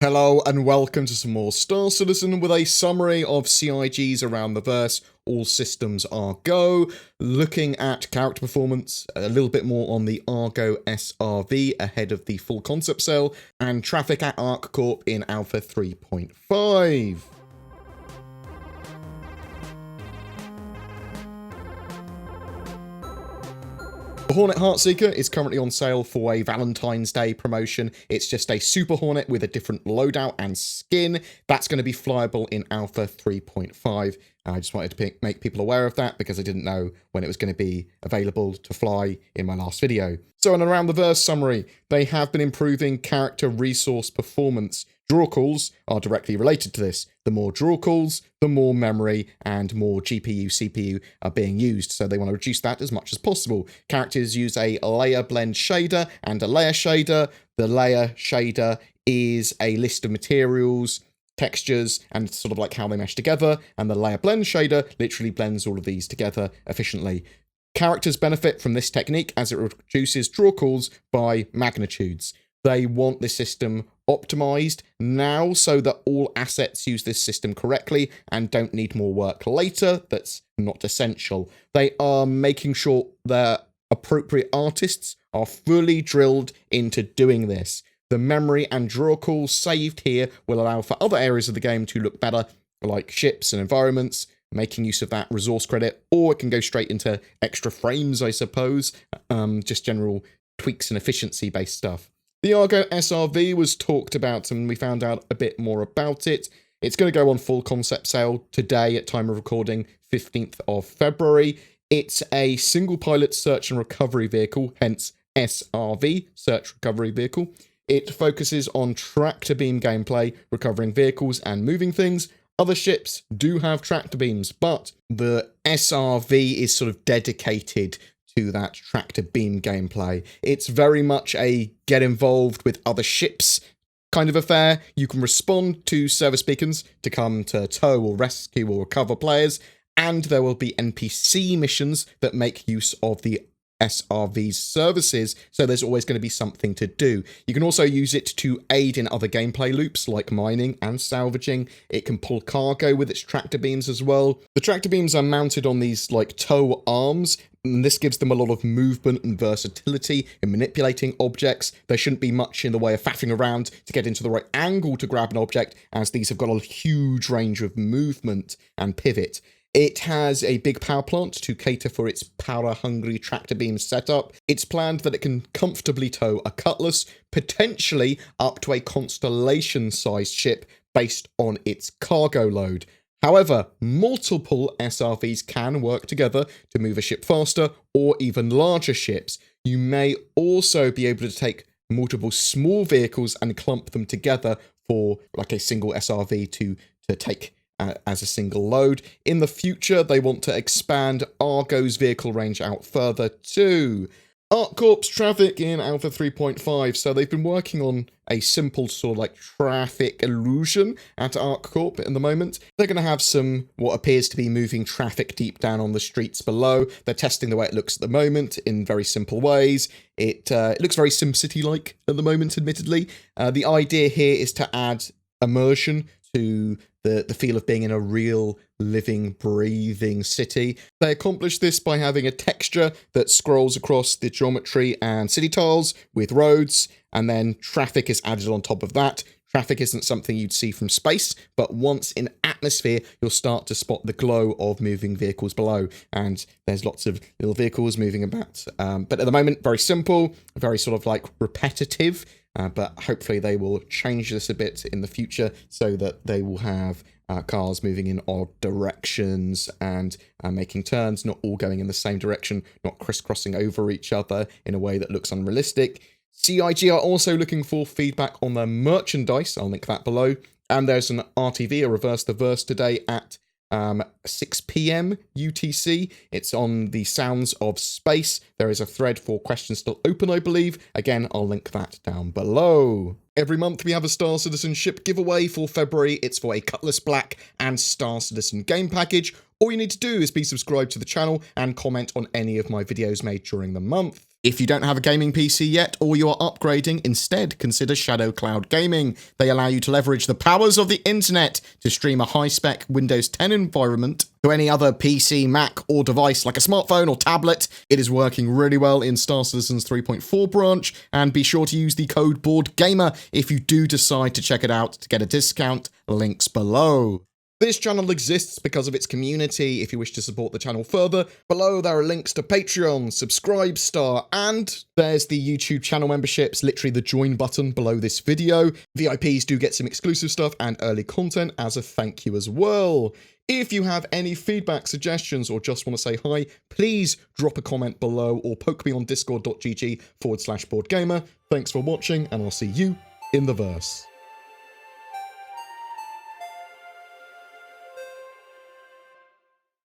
Hello and welcome to some more Star Citizen with a summary of CIGs around the verse. All systems are go. Looking at character performance, a little bit more on the ARGO SRV ahead of the full concept sale, and traffic at ArcCorp in Alpha 3.5. The Hornet Heartseeker is currently on sale for a Valentine's Day promotion. It's just a Super Hornet with a different loadout and skin. That's going to be flyable in Alpha 3.5. I just wanted to make people aware of that because I didn't know when it was going to be available to fly in my last video. So an Around the Verse summary, they have been improving character resource performance. Draw calls are directly related to this. The more draw calls, the more memory and more GPU, CPU are being used. So they want to reduce that as much as possible. Characters use a layer blend shader and a layer shader. The layer shader is a list of materials, textures, and sort of like how they mesh together. And the layer blend shader literally blends all of these together efficiently. Characters benefit from this technique as it reduces draw calls by magnitudes. They want this system optimized now so that all assets use this system correctly and don't need more work later. That's not essential. They are making sure their appropriate artists are fully drilled into doing this. The memory and draw calls saved here will allow for other areas of the game to look better, like ships and environments, making use of that resource credit, or it can go straight into extra frames, I suppose, just general tweaks and efficiency-based stuff. The ARGO SRV was talked about and we found out a bit more about it. It's going to go on full concept sale today at time of recording, 15th of February. It's a single pilot search and recovery vehicle, hence SRV, search recovery vehicle. It focuses on tractor beam gameplay, recovering vehicles and moving things. Other ships do have tractor beams, but the SRV is sort of dedicated to that tractor beam gameplay. It's very much a get involved with other ships kind of affair. You can respond to service beacons to come to tow or rescue or recover players, and there will be NPC missions that make use of the SRV's services, so there's always going to be something to do. You can also use it to aid in other gameplay loops like mining and salvaging. It can pull cargo with its tractor beams as well. The tractor beams are mounted on these like tow arms, and this gives them a lot of movement and versatility in manipulating objects. There shouldn't be much in the way of faffing around to get into the right angle to grab an object, as these have got a huge range of movement and pivot. It has a big power plant to cater for its power-hungry tractor beam setup. It's planned that it can comfortably tow a Cutlass, potentially up to a Constellation-sized ship based on its cargo load. However, multiple SRVs can work together to move a ship faster or even larger ships. You may also be able to take multiple small vehicles and clump them together for like a single SRV to take as a single load. In the future, they want to expand ARGO's vehicle range out further too. ArcCorp's traffic in Alpha 3.5, so they've been working on a simple sort of like traffic illusion at ArcCorp at the moment. They're going to have some what appears to be moving traffic deep down on the streets below. They're testing the way it looks at the moment in very simple ways. It looks very SimCity-like at the moment, admittedly. The idea here is to add immersion to the feel of being in a real, living, breathing city. They accomplish this by having a texture that scrolls across the geometry and city tiles with roads, and then traffic is added on top of that. Traffic isn't something you'd see from space, but once in atmosphere, you'll start to spot the glow of moving vehicles below, and there's lots of little vehicles moving about. But at the moment, very simple, very sort of like repetitive, but hopefully they will change this a bit in the future so that they will have cars moving in odd directions and making turns, not all going in the same direction, not crisscrossing over each other in a way that looks unrealistic. CIG are also looking for feedback on their merchandise. I'll link that below. And there's an RTV, a Reverse the Verse, today at 6 p.m. UTC. It's on the Sounds of Space. There is a thread for questions still open, I believe. Again, I'll link that down below. Every month we have a Star Citizen ship giveaway. For February, it's for a Cutlass Black and Star Citizen game package. All you need to do is be subscribed to the channel and comment on any of my videos made during the month. If you don't have a gaming PC yet, or you are upgrading, instead consider Shadow Cloud Gaming. They allow you to leverage the powers of the internet to stream a high-spec Windows 10 environment to any other PC, Mac, or device like a smartphone or tablet. It is working really well in Star Citizen's 3.4 branch, and be sure to use the code BoredGamer if you do decide to check it out to get a discount. Links below. This channel exists because of its community. If you wish to support the channel further, below there are links to Patreon, Subscribestar, and there's the YouTube channel memberships, literally the join button below this video. VIPs do get some exclusive stuff and early content as a thank you as well. If you have any feedback, suggestions, or just want to say hi, please drop a comment below or poke me on discord.gg/BoredGamer. Thanks for watching, and I'll see you in the verse.